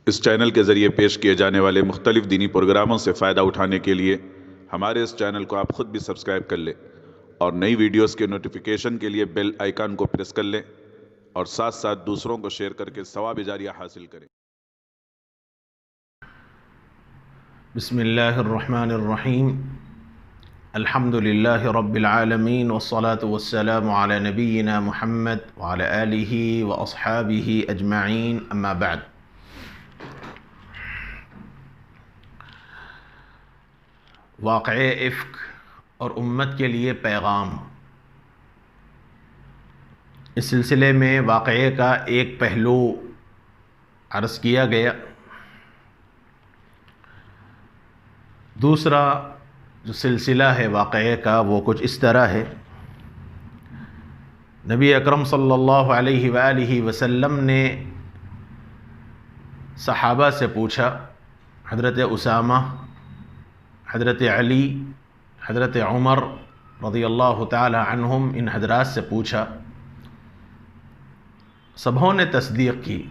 اس channel کے ذریعے پیش کیے جانے والے مختلف دینی پروگراموں سے فائدہ اٹھانے کے لیے ہمارے اس چینل کو آپ خود بھی سبسکرائب کر لیں اور نئی ویڈیوز کے نوٹیفیکیشن کے لیے بیل آئیکن کو پریس کر لیں اور ساتھ ساتھ دوسروں کو شیئر کر کے ثواب جاریہ حاصل کریں۔ بسم اللہ الرحمن الرحیم، الحمد للہ رب العالمین والصلاة والسلام علی نبینا محمد وعلی آلہ واصحابہ اجمعین، اما بعد۔ واقعہ افک اور امت کے لیے پیغام۔ اس سلسلے میں واقعے کا ایک پہلو عرض کیا گیا۔ دوسرا جو سلسلہ ہے واقعے کا وہ کچھ اس طرح ہے۔ نبی اکرم صلی اللہ علیہ وآلہ وسلم نے صحابہ سے پوچھا، حضرت اسامہ، حضرت علی، حضرت عمر رضی اللہ تعالی عنہم، ان حضرات سے پوچھا، سبھوں نے تصدیق کی۔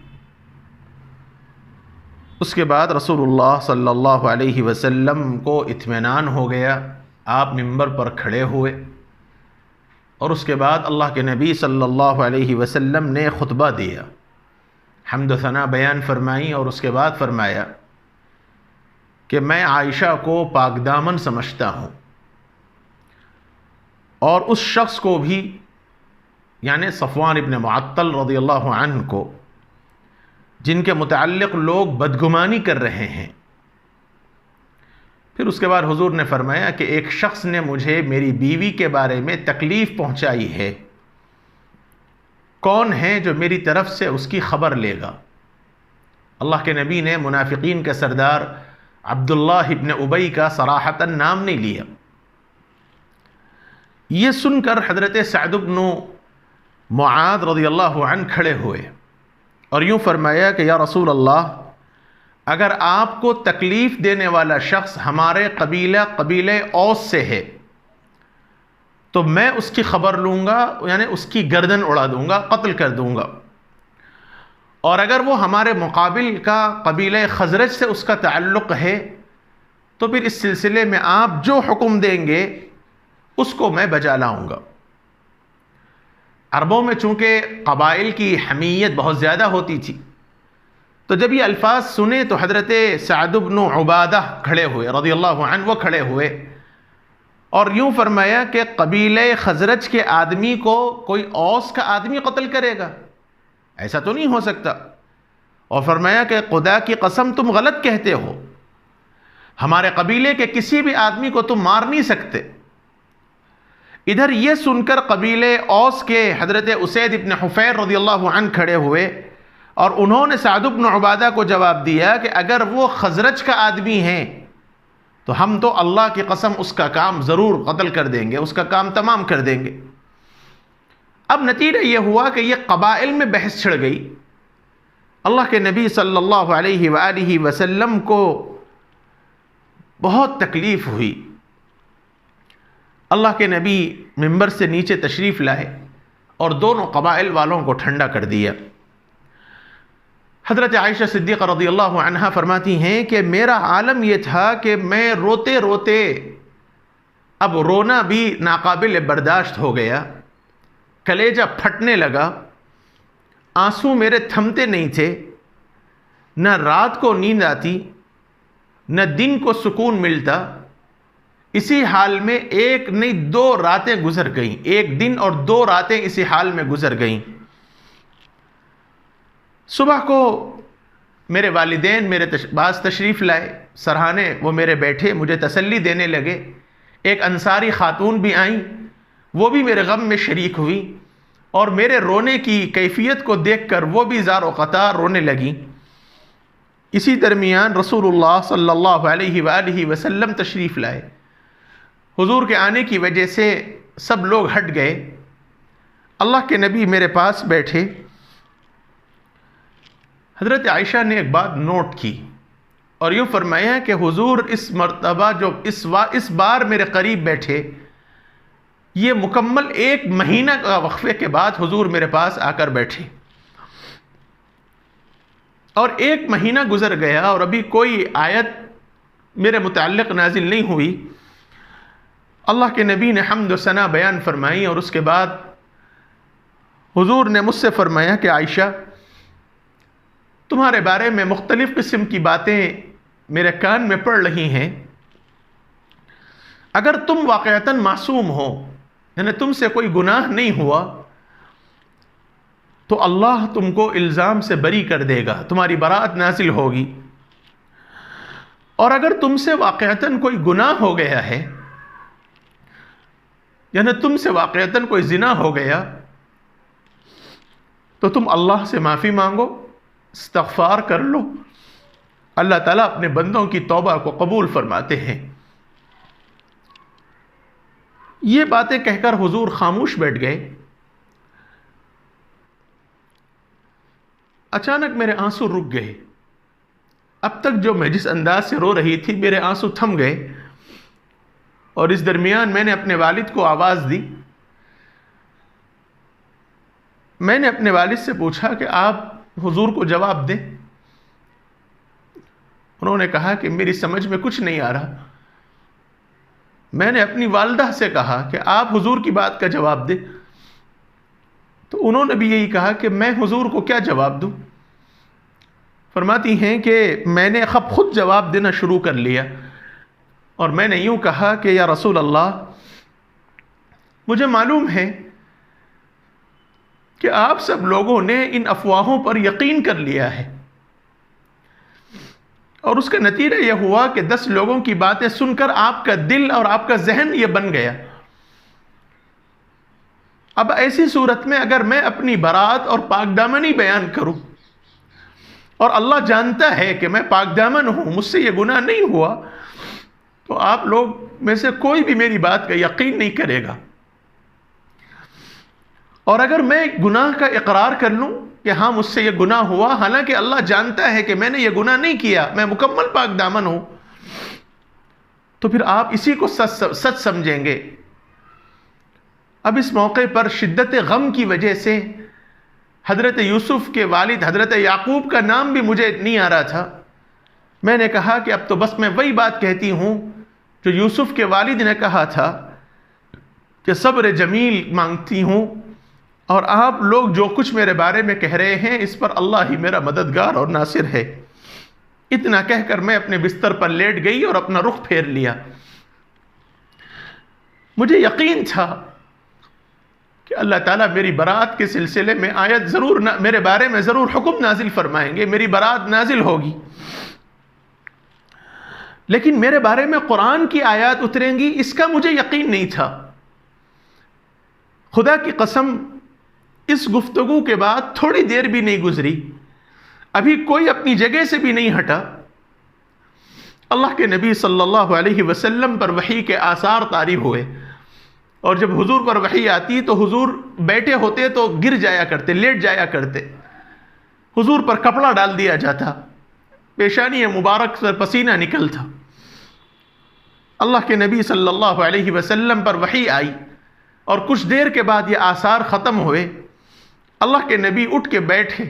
اس کے بعد رسول اللہ صلی اللہ علیہ وسلم کو اطمینان ہو گیا، آپ منبر پر کھڑے ہوئے اور اس کے بعد اللہ کے نبی صلی اللہ علیہ وسلم نے خطبہ دیا، حمد و ثنا بیان فرمائی اور اس کے بعد فرمایا کہ میں عائشہ کو پاک دامن سمجھتا ہوں اور اس شخص کو بھی، یعنی صفوان ابن معطل رضی اللہ عنہ کو، جن کے متعلق لوگ بدگمانی کر رہے ہیں۔ پھر اس کے بعد حضور نے فرمایا کہ ایک شخص نے مجھے میری بیوی کے بارے میں تکلیف پہنچائی ہے، کون ہے جو میری طرف سے اس کی خبر لے گا؟ اللہ کے نبی نے منافقین کے سردار عبداللہ ابن ابی کا صراحتاً نام نہیں لیا۔ یہ سن کر حضرت سعد بن معاذ رضی اللہ عنہ کھڑے ہوئے اور یوں فرمایا کہ یا رسول اللہ، اگر آپ کو تکلیف دینے والا شخص ہمارے قبیلہ اوس سے ہے تو میں اس کی خبر لوں گا، یعنی اس کی گردن اڑا دوں گا، قتل کر دوں گا، اور اگر وہ ہمارے مقابل کا قبیلہ خزرج سے اس کا تعلق ہے تو پھر اس سلسلے میں آپ جو حکم دیں گے اس کو میں بجا لاؤں گا۔ عربوں میں چونکہ قبائل کی حمیت بہت زیادہ ہوتی تھی، تو جب یہ الفاظ سنے تو حضرت سعد بن عبادہ کھڑے ہوئے رضی اللہ عنہ، وہ کھڑے ہوئے اور یوں فرمایا کہ قبیلہ خزرج کے آدمی کو کوئی اوس کا آدمی قتل کرے گا؟ ایسا تو نہیں ہو سکتا۔ اور فرمایا کہ خدا کی قسم تم غلط کہتے ہو، ہمارے قبیلے کے کسی بھی آدمی کو تم مار نہیں سکتے۔ ادھر یہ سن کر قبیلے اوس کے حضرت اسید ابن حفیر رضی اللہ عنہ کھڑے ہوئے اور انہوں نے سعد بن عبادہ کو جواب دیا کہ اگر وہ خزرج کا آدمی ہیں تو ہم تو اللہ کی قسم اس کا کام ضرور قتل کر دیں گے، اس کا کام تمام کر دیں گے۔ اب نتیجہ یہ ہوا کہ یہ قبائل میں بحث چھڑ گئی۔ اللہ کے نبی صلی اللہ علیہ وآلہ وسلم کو بہت تکلیف ہوئی۔ اللہ کے نبی منبر سے نیچے تشریف لائے اور دونوں قبائل والوں کو ٹھنڈا کر دیا۔ حضرت عائشہ صدیقہ رضی اللہ عنہا فرماتی ہیں کہ میرا عالم یہ تھا کہ میں روتے روتے اب رونا بھی ناقابل برداشت ہو گیا، کلیجہ پھٹنے لگا، آنسو میرے تھمتے نہیں تھے، نہ رات کو نیند آتی نہ دن کو سکون ملتا۔ اسی حال میں ایک نہیں 2 راتیں گزر گئیں، ایک دن اور 2 راتیں اسی حال میں گزر گئیں۔ صبح کو میرے والدین میرے پاس تشریف لائے، سرہانے وہ میرے بیٹھے، مجھے تسلی دینے لگے۔ ایک انصاری خاتون بھی آئیں، وہ بھی میرے غم میں شریک ہوئی اور میرے رونے کی کیفیت کو دیکھ کر وہ بھی زار و قطار رونے لگیں۔ اسی درمیان رسول اللہ صلی اللہ علیہ وآلہ وسلم تشریف لائے۔ حضور کے آنے کی وجہ سے سب لوگ ہٹ گئے۔ اللہ کے نبی میرے پاس بیٹھے۔ حضرت عائشہ نے ایک بات نوٹ کی اور یوں فرمایا کہ حضور اس مرتبہ جو اس بار میرے قریب بیٹھے، یہ مکمل 1 مہینہ کا وقفے کے بعد حضور میرے پاس آ کر بیٹھے اور 1 مہینہ گزر گیا اور ابھی کوئی آیت میرے متعلق نازل نہیں ہوئی، اللہ کے نبی نے حمد و ثنا بیان فرمائی، اور اس کے بعد حضور نے مجھ سے فرمایا کہ عائشہ، تمہارے بارے میں مختلف قسم کی باتیں میرے کان میں پڑ رہی ہیں، اگر تم واقعتاً معصوم ہو، یعنی تم سے کوئی گناہ نہیں ہوا، تو اللہ تم کو الزام سے بری کر دے گا، تمہاری براءت نازل ہوگی، اور اگر تم سے واقعتاً کوئی گناہ ہو گیا ہے، یعنی تم سے واقعتاً کوئی زنا ہو گیا، تو تم اللہ سے معافی مانگو، استغفار کر لو، اللہ تعالیٰ اپنے بندوں کی توبہ کو قبول فرماتے ہیں۔ یہ باتیں کہہ کر حضور خاموش بیٹھ گئے۔ اچانک میرے آنسو رک گئے۔ اب تک جو میں جس انداز سے رو رہی تھی، میرے آنسو تھم گئے، اور اس درمیان میں نے اپنے والد کو آواز دی۔ میں نے اپنے والد سے پوچھا کہ آپ حضور کو جواب دیں۔ انہوں نے کہا کہ میری سمجھ میں کچھ نہیں آ رہا۔ میں نے اپنی والدہ سے کہا کہ آپ حضور کی بات کا جواب دیں، تو انہوں نے بھی یہی کہا کہ میں حضور کو کیا جواب دوں۔ فرماتی ہیں کہ میں نے خود جواب دینا شروع کر لیا، اور میں نے یوں کہا کہ یا رسول اللہ، مجھے معلوم ہے کہ آپ سب لوگوں نے ان افواہوں پر یقین کر لیا ہے، اور اس کا نتیجہ یہ ہوا کہ 10 لوگوں کی باتیں سن کر آپ کا دل اور آپ کا ذہن یہ بن گیا۔ اب ایسی صورت میں اگر میں اپنی برات اور پاک دامنی بیان کروں، اور اللہ جانتا ہے کہ میں پاک دامن ہوں، مجھ سے یہ گناہ نہیں ہوا، تو آپ لوگ میں سے کوئی بھی میری بات کا یقین نہیں کرے گا۔ اور اگر میں گناہ کا اقرار کر لوں کہ ہاں مجھ سے یہ گناہ ہوا، حالانکہ اللہ جانتا ہے کہ میں نے یہ گناہ نہیں کیا، میں مکمل پاک دامن ہوں، تو پھر آپ اسی کو سچ سمجھیں گے۔ اب اس موقع پر شدت غم کی وجہ سے حضرت یوسف کے والد حضرت یعقوب کا نام بھی مجھے نہیں آ رہا تھا۔ میں نے کہا کہ اب تو بس میں وہی بات کہتی ہوں جو یوسف کے والد نے کہا تھا کہ صبر جمیل مانگتی ہوں، اور آپ لوگ جو کچھ میرے بارے میں کہہ رہے ہیں اس پر اللہ ہی میرا مددگار اور ناصر ہے۔ اتنا کہہ کر میں اپنے بستر پر لیٹ گئی اور اپنا رخ پھیر لیا۔ مجھے یقین تھا کہ اللہ تعالیٰ میری برات کے سلسلے میں آیت ضرور میرے بارے میں ضرور حکم نازل فرمائیں گے، میری برات نازل ہوگی، لیکن میرے بارے میں قرآن کی آیات اتریں گی اس کا مجھے یقین نہیں تھا۔ خدا کی قسم، اس گفتگو کے بعد تھوڑی دیر بھی نہیں گزری، ابھی کوئی اپنی جگہ سے بھی نہیں ہٹا، اللہ کے نبی صلی اللہ علیہ وسلم پر وحی کے آثار طاری ہوئے، اور جب حضور پر وحی آتی تو حضور بیٹھے ہوتے تو گر جایا کرتے، لیٹ جایا کرتے، حضور پر کپڑا ڈال دیا جاتا، پیشانی مبارک سے پسینہ نکلتا۔ اللہ کے نبی صلی اللہ علیہ وسلم پر وحی آئی، اور کچھ دیر کے بعد یہ آثار ختم ہوئے۔ اللہ کے نبی اٹھ کے بیٹھے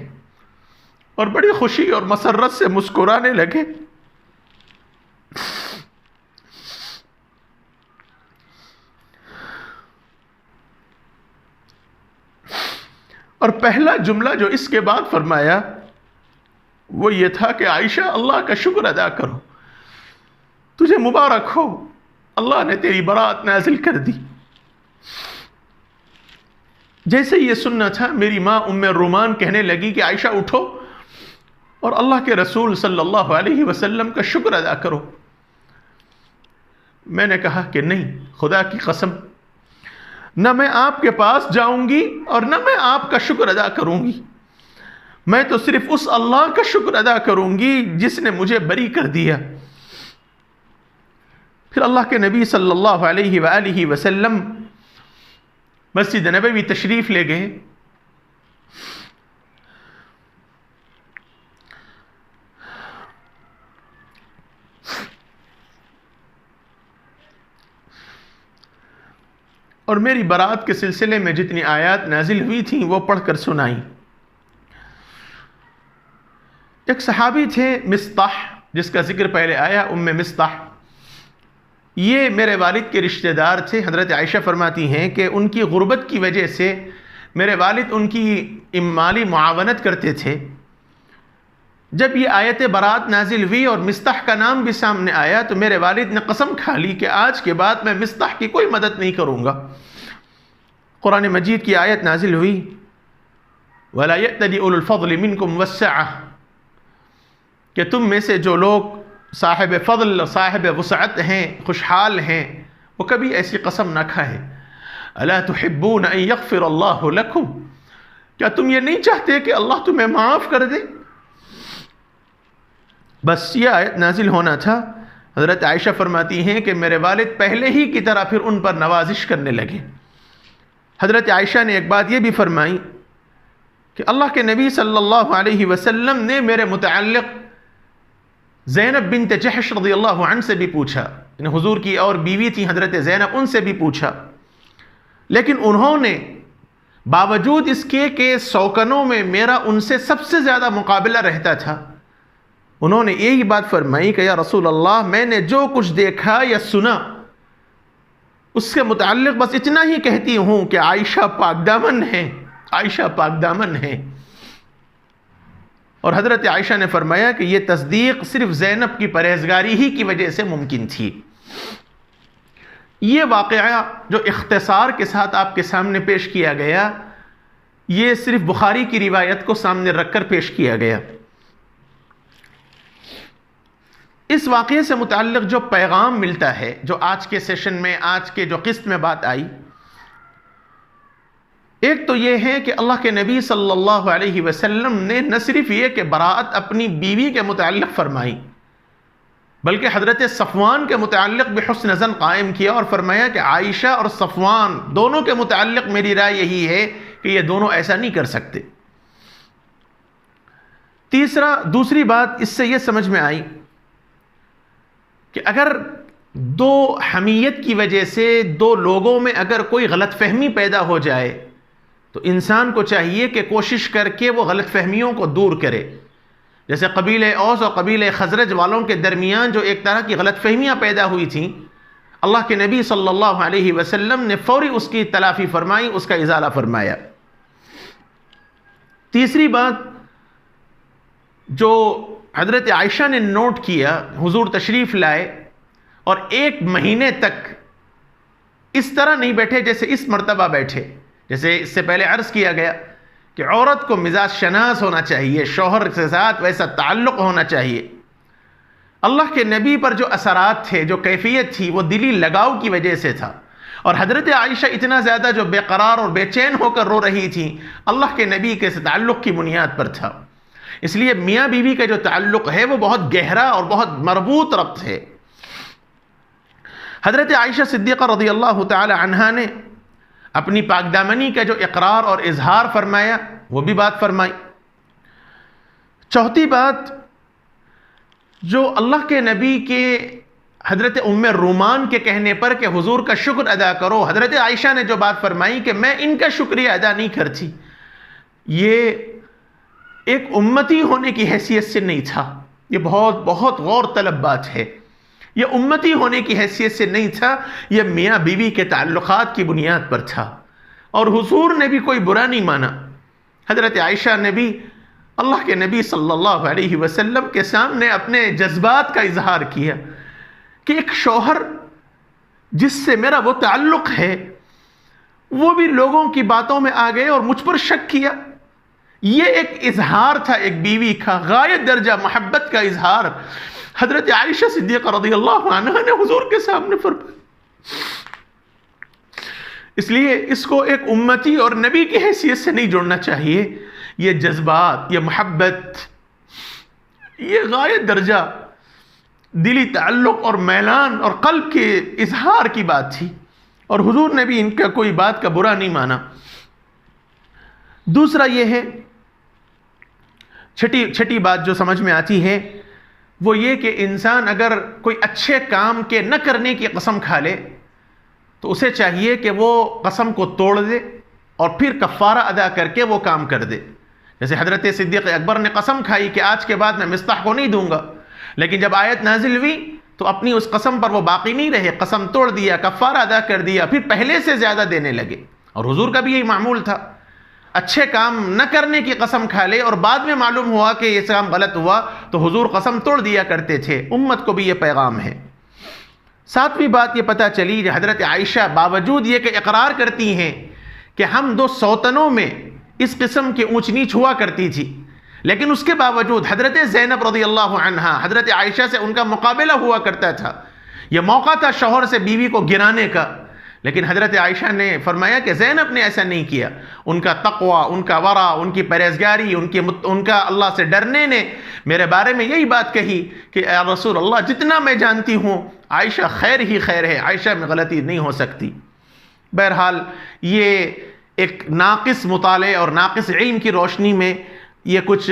اور بڑی خوشی اور مسرت سے مسکرانے لگے۔ اور پہلا جملہ جو اس کے بعد فرمایا وہ یہ تھا کہ عائشہ، اللہ کا شکر ادا کرو، تجھے مبارک ہو، اللہ نے تیری برات نازل کر دی۔ جیسے یہ سننا تھا، میری ماں ام رومان کہنے لگی کہ عائشہ اٹھو اور اللہ کے رسول صلی اللہ علیہ وسلم کا شکر ادا کرو۔ میں نے کہا کہ نہیں، خدا کی قسم، نہ میں آپ کے پاس جاؤں گی اور نہ میں آپ کا شکر ادا کروں گی، میں تو صرف اس اللہ کا شکر ادا کروں گی جس نے مجھے بری کر دیا۔ پھر اللہ کے نبی صلی اللہ علیہ وآلہ وسلم مسجد نبوی تشریف لے گئے۔ اور میری برات کے سلسلے میں جتنی آیات نازل ہوئی تھیں وہ پڑھ کر سنائیں۔ ایک صحابی تھے مصطح، جس کا ذکر پہلے آیا، مصطح، یہ میرے والد کے رشتہ دار تھے۔ حضرت عائشہ فرماتی ہیں کہ ان کی غربت کی وجہ سے میرے والد ان کی مالی معاونت کرتے تھے۔ جب یہ آیت برات نازل ہوئی اور مصطح کا نام بھی سامنے آیا تو میرے والد نے قسم کھا لی کہ آج کے بعد میں مصطح کی کوئی مدد نہیں کروں گا۔ قرآن مجید کی آیت نازل ہوئی، وَلَا يَأْتَلِ أُولُو الْفَضْلِ مِنْكُمْ وَالسَّعَةِ، کہ تم میں سے جو لوگ صاحب فضل، صاحب وسعت ہیں، خوشحال ہیں، وہ کبھی ایسی قسم نہ کھائیں۔ أَلَا تُحِبُّونَ أَن يَغْفِرَ اللَّهُ لَكُمْ، کیا تم یہ نہیں چاہتے کہ اللہ تمہیں معاف کر دے؟ بس یہ آیت نازل ہونا تھا۔ حضرت عائشہ فرماتی ہیں کہ میرے والد پہلے ہی کی طرح پھر ان پر نوازش کرنے لگے۔ حضرت عائشہ نے ایک بات یہ بھی فرمائی کہ اللہ کے نبی صلی اللہ علیہ وسلم نے میرے متعلق زینب بنت جحش رضی اللہ عنہ سے بھی پوچھا، یعنی حضور کی اور بیوی تھی حضرت زینب، ان سے بھی پوچھا، لیکن انہوں نے باوجود اس کے کہ سوکنوں میں میرا ان سے سب سے زیادہ مقابلہ رہتا تھا، انہوں نے یہی بات فرمائی کہ یا رسول اللہ، میں نے جو کچھ دیکھا یا سنا اس کے متعلق بس اتنا ہی کہتی ہوں کہ عائشہ پاک دامن ہے، عائشہ پاک دامن ہے۔ اور حضرت عائشہ نے فرمایا کہ یہ تصدیق صرف زینب کی پرہیزگاری ہی کی وجہ سے ممکن تھی۔ یہ واقعہ جو اختصار کے ساتھ آپ کے سامنے پیش کیا گیا، یہ صرف بخاری کی روایت کو سامنے رکھ کر پیش کیا گیا۔ اس واقعے سے متعلق جو پیغام ملتا ہے، جو آج کے سیشن میں، آج کے جو قسط میں بات آئی، ایک تو یہ ہے کہ اللہ کے نبی صلی اللہ علیہ وسلم نے نہ صرف یہ کہ براءت اپنی بیوی کے متعلق فرمائی، بلکہ حضرت صفوان کے متعلق بھی حسن ظن قائم کیا اور فرمایا کہ عائشہ اور صفوان دونوں کے متعلق میری رائے یہی ہے کہ یہ دونوں ایسا نہیں کر سکتے۔ دوسری بات اس سے یہ سمجھ میں آئی کہ اگر دو حمیت کی وجہ سے دو لوگوں میں اگر کوئی غلط فہمی پیدا ہو جائے تو انسان کو چاہیے کہ کوشش کر کے وہ غلط فہمیوں کو دور کرے۔ جیسے قبیلہ اوس اور قبیلہ خزرج والوں کے درمیان جو ایک طرح کی غلط فہمیاں پیدا ہوئی تھیں، اللہ کے نبی صلی اللہ علیہ وسلم نے فوری اس کی تلافی فرمائی، اس کا ازالہ فرمایا۔ تیسری بات جو حضرت عائشہ نے نوٹ کیا، حضور تشریف لائے اور 1 مہینے تک اس طرح نہیں بیٹھے جیسے اس مرتبہ بیٹھے، جیسے اس سے پہلے عرض کیا گیا کہ عورت کو مزاج شناس ہونا چاہیے، شوہر کے ساتھ ویسا تعلق ہونا چاہیے۔ اللہ کے نبی پر جو اثرات تھے، جو کیفیت تھی، وہ دلی لگاؤ کی وجہ سے تھا، اور حضرت عائشہ اتنا زیادہ جو بے قرار اور بے چین ہو کر رو رہی تھی، اللہ کے نبی کے تعلق کی بنیاد پر تھا۔ اس لیے میاں بیوی کا جو تعلق ہے وہ بہت گہرا اور بہت مربوط ربط ہے۔ حضرت عائشہ صدیقہ رضی اللہ تعالی عنہا نے اپنی پاکدامنی کا جو اقرار اور اظہار فرمایا، وہ بھی بات فرمائی۔ چوتھی بات، جو اللہ کے نبی کے حضرت رومان کے کہنے پر کہ حضور کا شکر ادا کرو، حضرت عائشہ نے جو بات فرمائی کہ میں ان کا شکریہ ادا نہیں کرتی، یہ ایک امتی ہونے کی حیثیت سے نہیں تھا۔ یہ بہت بہت غور طلب بات ہے۔ یہ امتی ہونے کی حیثیت سے نہیں تھا، یہ میاں بیوی کے تعلقات کی بنیاد پر تھا، اور حضور نے بھی کوئی برا نہیں مانا۔ حضرت عائشہ نے بھی اللہ کے نبی صلی اللہ علیہ وسلم کے سامنے اپنے جذبات کا اظہار کیا کہ ایک شوہر جس سے میرا وہ تعلق ہے وہ بھی لوگوں کی باتوں میں آ گئے اور مجھ پر شک کیا۔ یہ ایک اظہار تھا ایک بیوی کا، غایت درجہ محبت کا اظہار حضرت عائشہ صدیقہ رضی اللہ عنہ نے حضور کے سامنے فرمایا۔ اس لیے اس کو ایک امتی اور نبی کی حیثیت سے نہیں جوڑنا چاہیے۔ یہ جذبات، یہ محبت، یہ غایت درجہ دلی تعلق اور میلان اور قلب کے اظہار کی بات تھی، اور حضور نے بھی ان کا کوئی بات کا برا نہیں مانا۔ دوسرا یہ ہے، چھٹی بات جو سمجھ میں آتی ہے وہ یہ کہ انسان اگر کوئی اچھے کام کے نہ کرنے کی قسم کھا لے تو اسے چاہیے کہ وہ قسم کو توڑ دے اور پھر کفارہ ادا کر کے وہ کام کر دے۔ جیسے حضرت صدیق اکبر نے قسم کھائی کہ آج کے بعد میں مصطح کو نہیں دوں گا، لیکن جب آیت نازل ہوئی تو اپنی اس قسم پر وہ باقی نہیں رہے، قسم توڑ دیا، کفارہ ادا کر دیا، پھر پہلے سے زیادہ دینے لگے۔ اور حضور کا بھی یہی معمول تھا، اچھے کام نہ کرنے کی قسم کھا لے اور بعد میں معلوم ہوا کہ یہ کام غلط ہوا تو حضور قسم توڑ دیا کرتے تھے۔ امت کو بھی یہ پیغام ہے۔ ساتویں بات یہ پتہ چلی کہ حضرت عائشہ باوجود یہ کہ اقرار کرتی ہیں کہ ہم دو سوتنوں میں اس قسم کی اونچ نیچ ہوا کرتی تھی، لیکن اس کے باوجود حضرت زینب رضی اللہ عنہا حضرت عائشہ سے ان کا مقابلہ ہوا کرتا تھا۔ یہ موقع تھا شوہر سے بیوی کو گرانے کا، لیکن حضرت عائشہ نے فرمایا کہ زینب نے ایسا نہیں کیا۔ ان کا تقوی، ان کا ورع، ان کی پرہیزگاری، ان کا اللہ سے ڈرنے نے میرے بارے میں یہی بات کہی کہ اے رسول اللہ، جتنا میں جانتی ہوں عائشہ خیر ہی خیر ہے، عائشہ میں غلطی نہیں ہو سکتی۔ بہرحال یہ ایک ناقص مطالعے اور ناقص علم کی روشنی میں یہ کچھ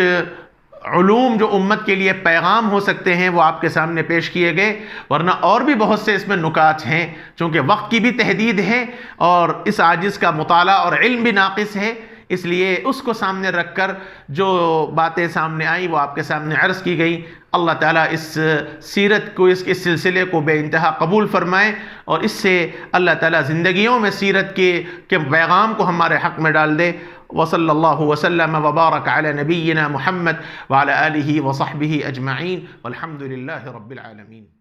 علوم جو امت کے لیے پیغام ہو سکتے ہیں وہ آپ کے سامنے پیش کیے گئے، ورنہ اور بھی بہت سے اس میں نکات ہیں، چونکہ وقت کی بھی تحدید ہے اور اس عاجز کا مطالعہ اور علم بھی ناقص ہے، اس لیے اس کو سامنے رکھ کر جو باتیں سامنے آئیں وہ آپ کے سامنے عرض کی گئی۔ اللہ تعالیٰ اس سیرت کو، اس سلسلے کو بے انتہا قبول فرمائے اور اس سے اللہ تعالیٰ زندگیوں میں سیرت کے پیغام کو ہمارے حق میں ڈال دے۔ وصلی اللہ وسلم وبارک علی نبینا محمد وعلی آلہ وصحبہ اجمعین والحمد للہ رب العالمین۔